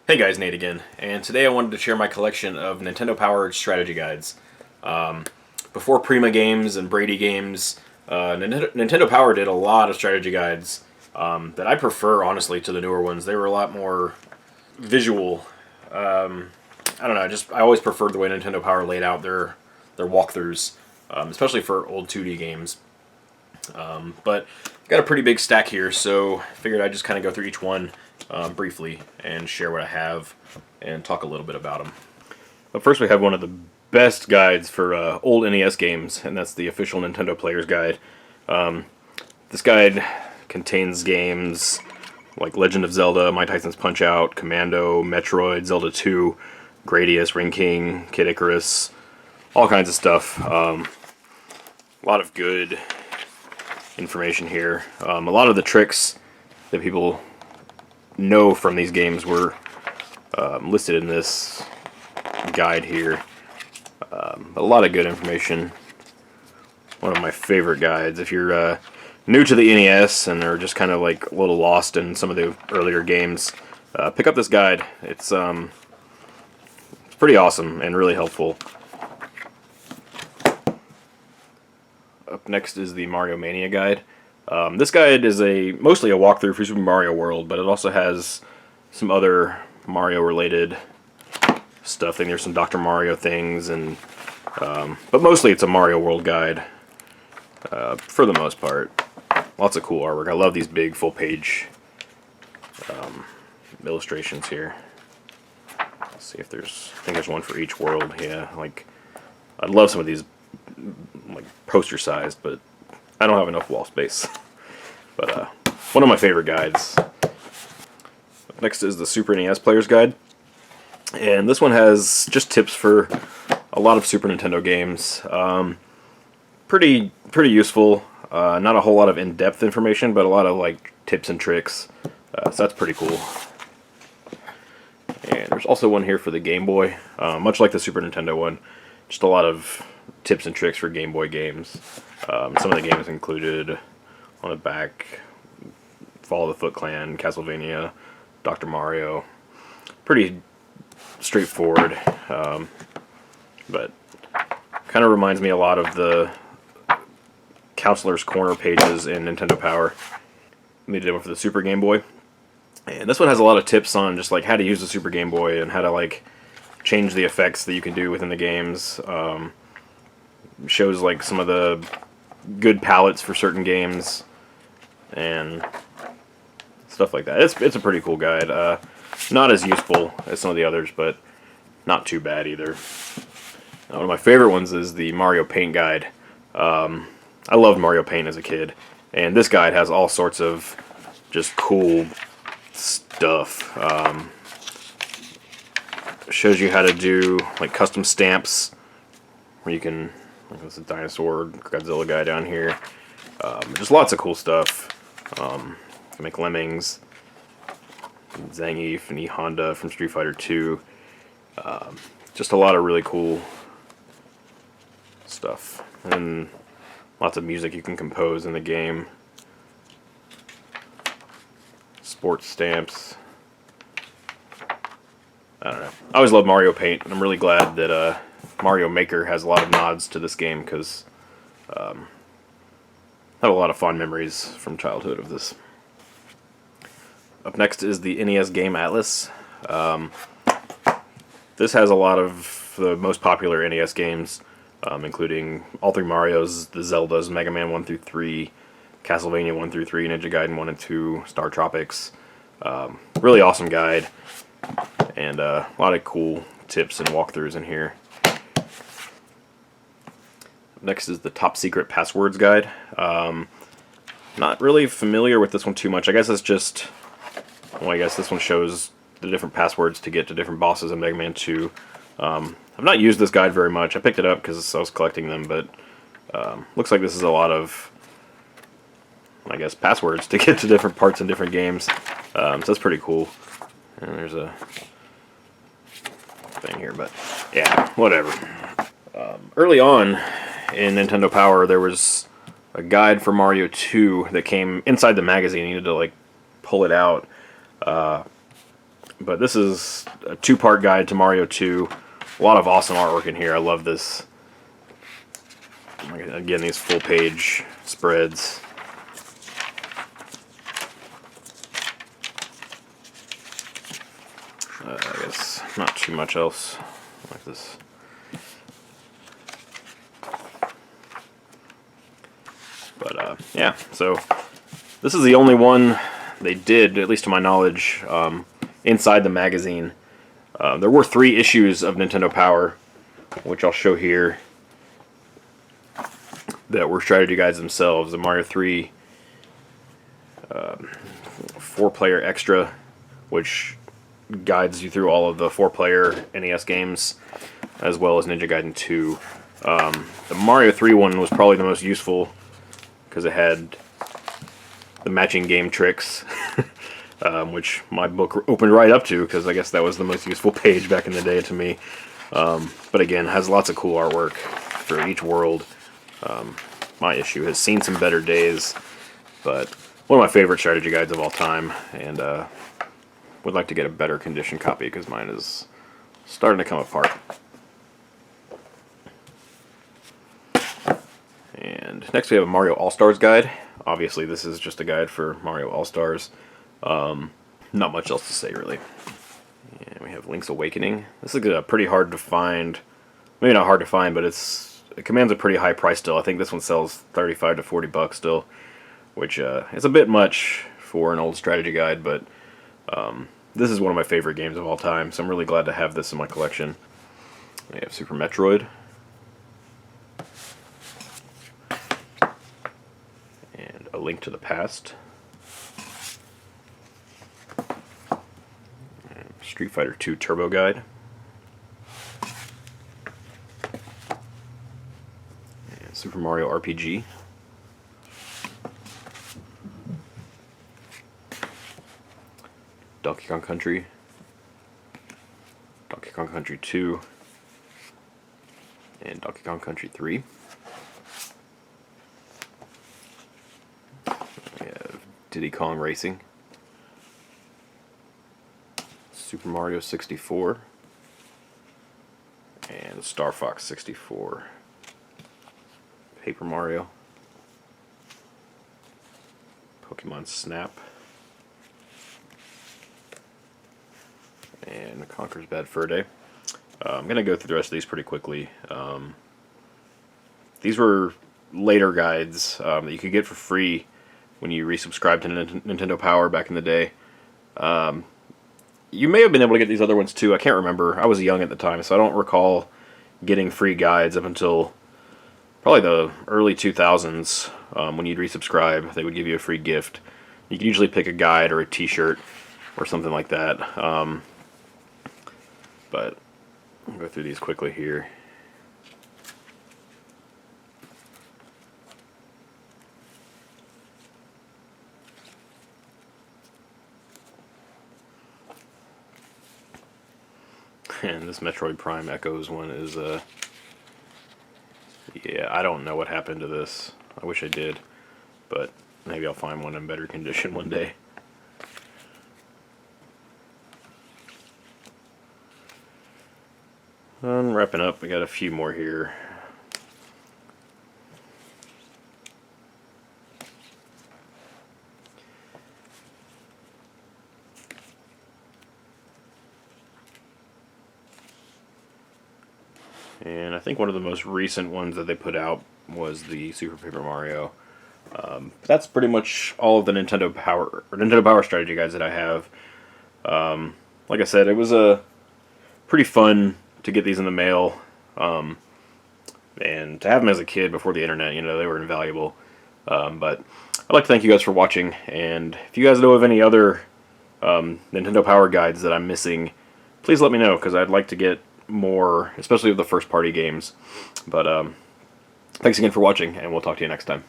Hey guys, Nate again, and today I wanted to share my collection of Nintendo-powered strategy guides. Um, Before Prima Games and Brady Games, Nintendo Power did a lot of strategy guides that I prefer, honestly, to the newer ones. They were a lot more visual. I don't know, I always preferred the way Nintendo Power laid out their walkthroughs, especially for old 2D games. But got a pretty big stack here, so figured I'd just kind of go through each one briefly and share what I have and talk a little bit about them. But first, we have one of the best guides for old NES games, and that's the official Nintendo Player's Guide. This guide contains games like Legend of Zelda, My Tyson's Punch-Out, Commando, Metroid, Zelda 2, Gradius, Ring King, Kid Icarus, all kinds of stuff. A lot of good information here. A lot of the tricks that people know from these games were listed in this guide here. A lot of good information. One of my favorite guides. If you're new to the NES and are just kind of like a little lost in some of the earlier games, pick up this guide. It's pretty awesome and really helpful. Up next is the Mario Mania guide. This guide is mostly a walkthrough for Super Mario World, but it also has some other Mario-related stuff. I think there's some Dr. Mario things, but mostly it's a Mario World guide for the most part. Lots of cool artwork. I love these big full-page illustrations here. Let's see if I think there's one for each world. Yeah, I'd love some of these poster sized, but I don't have enough wall space. But one of my favorite guides. Next is the Super NES Player's Guide, and this one has just tips for a lot of Super Nintendo games. Pretty useful. Not a whole lot of in-depth information, but a lot of tips and tricks. So that's pretty cool. And there's also one here for the Game Boy, much like the Super Nintendo one. Just a lot of tips and tricks for Game Boy games. Some of the games included on the back Fall of the Foot Clan, Castlevania, Dr. Mario. Pretty straightforward, but kind of reminds me a lot of the Counselor's Corner pages in Nintendo Power. They did one for the Super Game Boy. And this one has a lot of tips on just how to use the Super Game Boy and how to change the effects that you can do within the games. Shows some of the good palettes for certain games and stuff like that. It's a pretty cool guide. Not as useful as some of the others, but not too bad either. One of my favorite ones is the Mario Paint guide. I loved Mario Paint as a kid, and this guide has all sorts of just cool stuff. Shows you how to do custom stamps, where you can, there's a dinosaur Godzilla guy down here. Just lots of cool stuff. You can make Lemmings, Zangief, and E Honda from Street Fighter 2. Just a lot of really cool stuff, and lots of music you can compose in the game. Sports stamps. I don't know. I always loved Mario Paint, and I'm really glad that Mario Maker has a lot of nods to this game, because I have a lot of fond memories from childhood of this. Up next is the NES Game Atlas. This has a lot of the most popular NES games, including all three Marios, the Zeldas, Mega Man 1 through 3, Castlevania 1 through 3, Ninja Gaiden 1 and 2, Star Tropics. Really awesome guide, and a lot of cool tips and walkthroughs in here. Next is the Top Secret Passwords guide. Not really familiar with this one too much. I guess it's just, I guess this one shows the different passwords to get to different bosses in Mega Man 2. I've not used this guide very much. I picked it up because I was collecting them, but looks like this is a lot of, I guess, passwords to get to different parts in different games. So that's pretty cool. And there's a thing here, but yeah, whatever. Early on in Nintendo Power, there was a guide for Mario 2 that came inside the magazine. You needed to pull it out. But this is a 2-part guide to Mario 2. A lot of awesome artwork in here. I love this. Again, these full-page spreads. I guess not too much else like this. But yeah, so this is the only one they did, at least to my knowledge, inside the magazine. There were 3 issues of Nintendo Power, which I'll show here, that were strategy guides themselves. The Mario 3 4-player extra, which guides you through all of the 4-player NES games, as well as Ninja Gaiden 2. The Mario 3 one was probably the most useful because it had the matching game tricks, which my book opened right up to because I guess that was the most useful page back in the day to me. But again, has lots of cool artwork for each world. My issue has seen some better days, but one of my favorite strategy guides of all time, and would like to get a better condition copy because mine is starting to come apart. And next we have a Mario All-Stars guide. Obviously this is just a guide for Mario All-Stars. Not much else to say really. And we have Link's Awakening. This is pretty hard to find. Maybe not hard to find, but it commands a pretty high price still. I think this one sells 35 to 40 bucks still, which is a bit much for an old strategy guide, but this is one of my favorite games of all time, so I'm really glad to have this in my collection. We have Super Metroid. And A Link to the Past. And Street Fighter 2 Turbo Guide. And Super Mario RPG. Donkey Kong Country, Donkey Kong Country 2, and Donkey Kong Country 3. We have Diddy Kong Racing, Super Mario 64, and Star Fox 64, Paper Mario, Pokemon Snap, and Conker's Bad Fur Day. I'm going to go through the rest of these pretty quickly. These were later guides that you could get for free when you resubscribed to Nintendo Power back in the day. You may have been able to get these other ones too. I can't remember. I was young at the time, so I don't recall getting free guides up until probably the early 2000s. When you'd resubscribe, they would give you a free gift. You could usually pick a guide or a t-shirt or something like that. But I'll go through these quickly here. And this Metroid Prime Echoes one is, yeah, I don't know what happened to this. I wish I did, but maybe I'll find one in better condition one day. And wrapping up, we got a few more here. And I think one of the most recent ones that they put out was the Super Paper Mario. That's pretty much all of the Nintendo Power strategy guides that I have. Like I said, it was pretty fun to get these in the mail, and to have them as a kid before the internet, you know, they were invaluable. But I'd like to thank you guys for watching, and if you guys know of any other Nintendo Power guides that I'm missing, please let me know, because I'd like to get more, especially of the first party games. But thanks again for watching, and we'll talk to you next time.